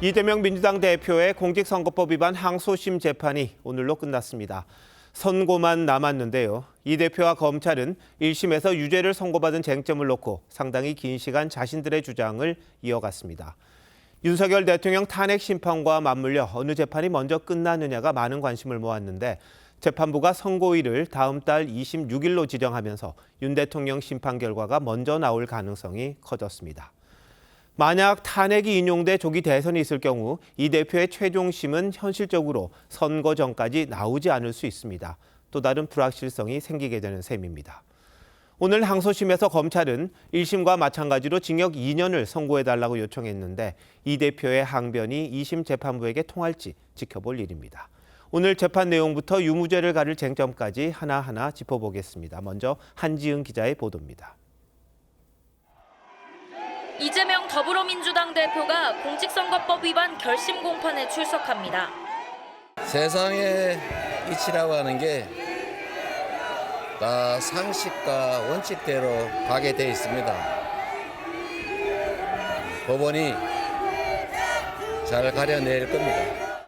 이재명 민주당 대표의 공직선거법 위반 항소심 재판이 오늘로 끝났습니다. 선고만 남았는데요. 이 대표와 검찰은 1심에서 유죄를 선고받은 쟁점을 놓고 상당히 긴 시간 자신들의 주장을 이어갔습니다. 윤석열 대통령 탄핵 심판과 맞물려 어느 재판이 먼저 끝나느냐가 많은 관심을 모았는데 재판부가 선고일을 다음 달 26일로 지정하면서 윤 대통령 심판 결과가 먼저 나올 가능성이 커졌습니다. 만약 탄핵이 인용돼 조기 대선이 있을 경우 이 대표의 최종심은 현실적으로 선거 전까지 나오지 않을 수 있습니다. 또 다른 불확실성이 생기게 되는 셈입니다. 오늘 항소심에서 검찰은 1심과 마찬가지로 징역 2년을 선고해달라고 요청했는데 이 대표의 항변이 2심 재판부에게 통할지 지켜볼 일입니다. 오늘 재판 내용부터 유무죄를 가릴 쟁점까지 하나하나 짚어보겠습니다. 먼저 한지은 기자의 보도입니다. 이재명 더불어민주당 대표가 공직선거법 위반 결심 공판에 출석합니다. 세상의 이치라고 하는 게 다 상식과 원칙대로 가게 돼 있습니다. 법원이 잘 가려낼 겁니다.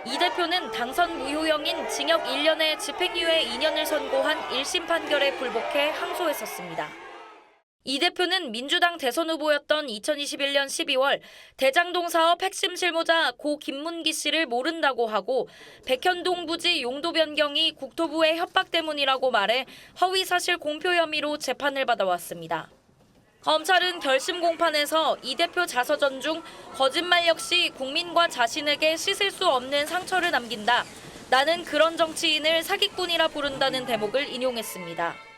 이 대표는 당선 무효형인 징역 1년에 집행유예 2년을 선고한 1심 판결에 불복해 항소했었습니다. 이 대표는 민주당 대선 후보였던 2021년 12월 대장동 사업 핵심 실무자 고 김문기 씨를 모른다고 하고 백현동 부지 용도 변경이 국토부의 협박 때문이라고 말해 허위사실 공표 혐의로 재판을 받아왔습니다. 검찰은 결심 공판에서 이 대표 자서전 중 거짓말 역시 국민과 자신에게 씻을 수 없는 상처를 남긴다. 나는 그런 정치인을 사기꾼이라 부른다는 대목을 인용했습니다.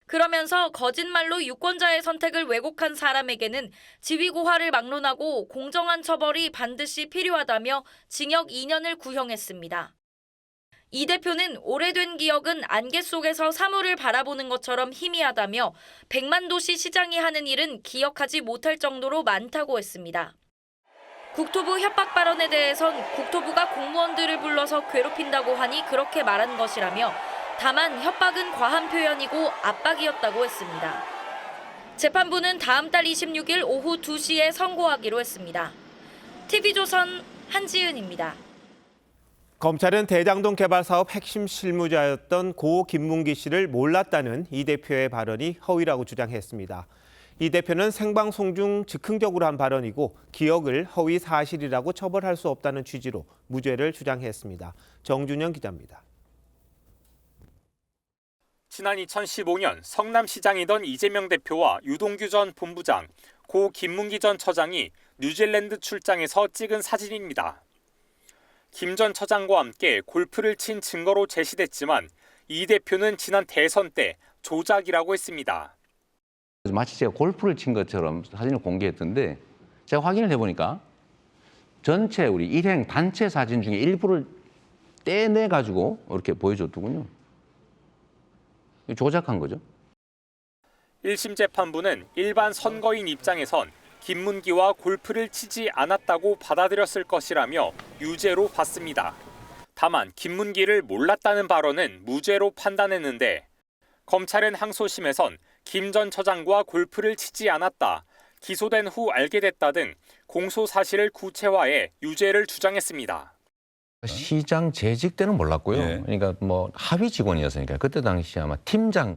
그러면서 거짓말로 유권자의 선택을 왜곡한 사람에게는 지위고하를 막론하고 공정한 처벌이 반드시 필요하다며 징역 2년을 구형했습니다. 이 대표는 오래된 기억은 안개 속에서 사물을 바라보는 것처럼 희미하다며 100만 도시 시장이 하는 일은 기억하지 못할 정도로 많다고 했습니다. 국토부 협박 발언에 대해선 국토부가 공무원들을 불러서 괴롭힌다고 하니 그렇게 말한 것이라며 다만 협박은 과한 표현이고 압박이었다고 했습니다. 재판부는 다음 달 26일 오후 2시에 선고하기로 했습니다. TV조선 한지은입니다. 검찰은 대장동 개발 사업 핵심 실무자였던 고 김문기 씨를 몰랐다는 이 대표의 발언이 허위라고 주장했습니다. 이 대표는 생방송 중 즉흥적으로 한 발언이고 기억을 허위 사실이라고 처벌할 수 없다는 취지로 무죄를 주장했습니다. 정준영 기자입니다. 지난 2015년 성남시장이던 이재명 대표와 유동규 전 본부장, 고 김문기 전 처장이 뉴질랜드 출장에서 찍은 사진입니다. 김 전 처장과 함께 골프를 친 증거로 제시됐지만 이 대표는 지난 대선 때 조작이라고 했습니다. 마치 제가 골프를 친 것처럼 사진을 공개했던데 제가 확인을 해보니까 전체 우리 일행 단체 사진 중에 일부를 떼내가지고 이렇게 보여줬더군요. 조작한 거죠. 1심 재판부는 일반 선거인 입장에선 김문기와 골프를 치지 않았다고 받아들였을 것이라며 유죄로 봤습니다. 다만 김문기를 몰랐다는 발언은 무죄로 판단했는데 검찰은 항소심에선 김 전 처장과 골프를 치지 않았다, 기소된 후 알게 됐다 등 공소 사실을 구체화해 유죄를 주장했습니다. 시장 재직 때는 몰랐고요. 네. 그러니까 뭐 하위 직원이었으니까 그때 당시 아마 팀장.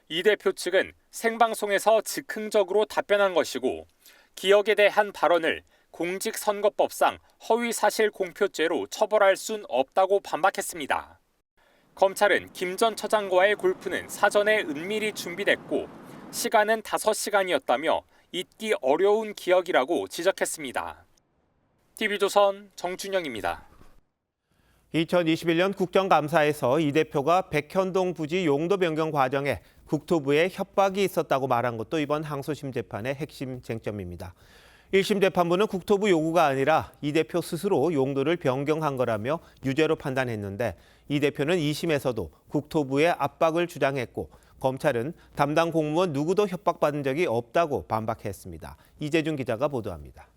이 대표 측은 생방송에서 즉흥적으로 답변한 것이고 기억에 대한 발언을 공직선거법상 허위사실 공표죄로 처벌할 순 없다고 반박했습니다. 검찰은 김 전 처장과의 골프는 사전에 은밀히 준비됐고 시간은 5시간이었다며 잊기 어려운 기억이라고 지적했습니다. TV조선 정준영입니다. 2021년 국정감사에서 이 대표가 백현동 부지 용도 변경 과정에 국토부에 협박이 있었다고 말한 것도 이번 항소심 재판의 핵심 쟁점입니다. 1심 재판부는 국토부 요구가 아니라 이 대표 스스로 용도를 변경한 거라며 유죄로 판단했는데 이 대표는 2심에서도 국토부의 압박을 주장했고 검찰은 담당 공무원 누구도 협박받은 적이 없다고 반박했습니다. 이재준 기자가 보도합니다.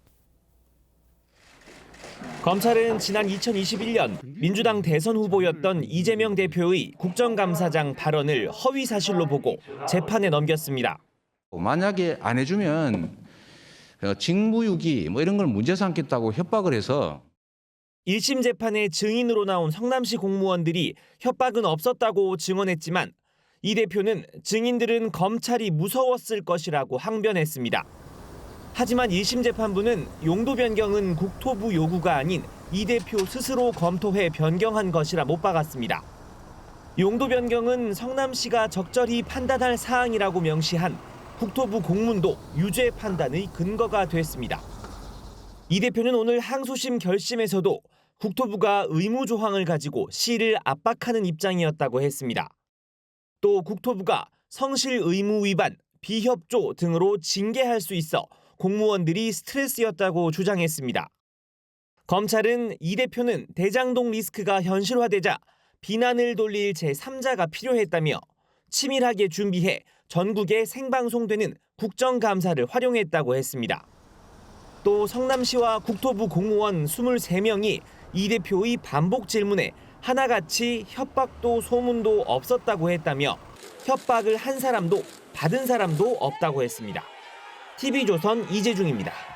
검찰은 지난 2021년 민주당 대선 후보였던 이재명 대표의 국정감사장 발언을 허위 사실로 보고 재판에 넘겼습니다. 만약에 안 해주면 직무유기 뭐 이런 걸 문제 삼겠다고 협박을 해서 1심 재판에 증인으로 나온 성남시 공무원들이 협박은 없었다고 증언했지만 이 대표는 증인들은 검찰이 무서웠을 것이라고 항변했습니다. 하지만 1심 재판부는 용도 변경은 국토부 요구가 아닌 이 대표 스스로 검토해 변경한 것이라 못 박았습니다. 용도 변경은 성남시가 적절히 판단할 사항이라고 명시한 국토부 공문도 유죄 판단의 근거가 됐습니다. 이 대표는 오늘 항소심 결심에서도 국토부가 의무 조항을 가지고 시를 압박하는 입장이었다고 했습니다. 또 국토부가 성실 의무 위반, 비협조 등으로 징계할 수 있어 공무원들이 스트레스였다고 주장했습니다. 검찰은 이 대표는 대장동 리스크가 현실화되자 비난을 돌릴 제3자가 필요했다며 치밀하게 준비해 전국에 생방송되는 국정감사를 활용했다고 했습니다. 또 성남시와 국토부 공무원 23명이 이 대표의 반복 질문에 하나같이 협박도 소문도 없었다고 했다며 협박을 한 사람도 받은 사람도 없다고 했습니다. TV조선 이재중입니다.